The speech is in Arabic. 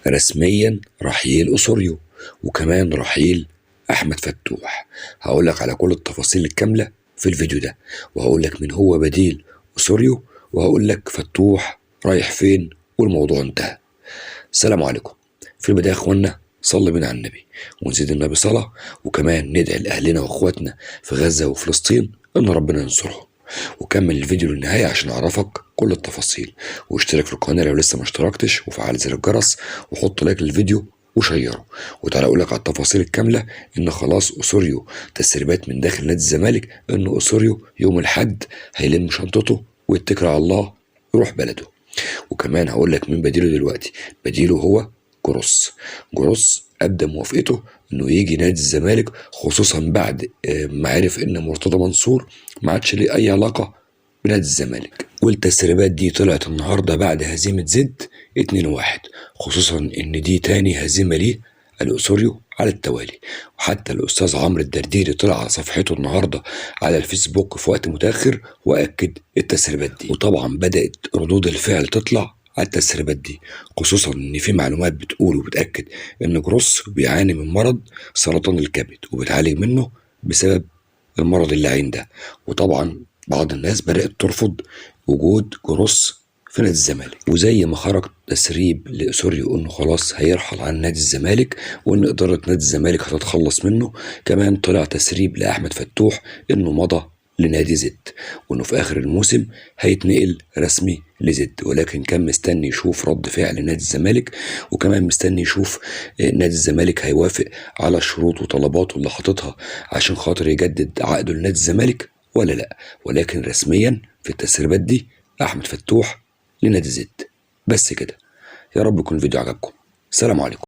رسميا رحيل أوسوريو، وكمان رحيل أحمد فتوح. هقولك على كل التفاصيل الكاملة في الفيديو ده، وهقولك مين هو بديل أوسوريو، وهقولك فتوح رايح فين والموضوع انتهى. السلام عليكم. في البداية يا اخوانا صلي بينا على النبي ونزيد النبي صلاة، وكمان ندعي لأهلنا واخواتنا في غزة وفلسطين ان ربنا ينصرهم. وكمل الفيديو للنهاية عشان أعرفك كل التفاصيل، واشترك في القناة لو لسه ما اشتركتش، وفعل زر الجرس، وحط لايك للفيديو وشيره. وتعالى أقولك على التفاصيل الكاملة إن خلاص أوسوريو تسريبات من داخل نادي الزمالك إن أوسوريو يوم الأحد هيلم شنطته ويتكل على الله يروح بلده. وكمان هقولك مين بديله دلوقتي. بديله هو جروس أبدى موافقته إنه يجي نادي الزمالك، خصوصا بعد ما عرف إن مرتضى منصور ما عادش ليه أي علاقة بنادي الزمالك. والتسريبات دي طلعت النهارده بعد هزيمة زد 2-1، خصوصا إن دي تاني هزيمة ليه الأوسوريو على التوالي. وحتى الأستاذ عمرو الدرديري طلع على صفحته النهارده على الفيسبوك في وقت متأخر وأكد التسريبات دي. وطبعا بدأت ردود الفعل تطلع على التسريبات دي، خصوصا ان في معلومات بتقول وبتأكد ان جروس بيعاني من مرض سرطان الكبد وبتعالج منه بسبب المرض اللعين ده. وطبعا بعض الناس بدأت ترفض وجود جروس في نادي الزمالك. وزي ما خرج تسريب لأوسوريو انه خلاص هيرحل عن نادي الزمالك وان ادارة نادي الزمالك هتتخلص منه، كمان طلع تسريب لأحمد فتوح انه مضى لنادي زد، وانه في اخر الموسم هيتنقل رسمي لزد. ولكن كان مستني يشوف رد فعل نادي الزمالك، وكمان مستني يشوف نادي الزمالك هيوافق على الشروط وطلباته اللي حاططها عشان خاطر يجدد عقده لنادي الزمالك ولا لا. ولكن رسميا في التسريبات دي احمد فتوح لنادي زد. بس كده. يا رب يكون الفيديو عجبكم. سلام عليكم.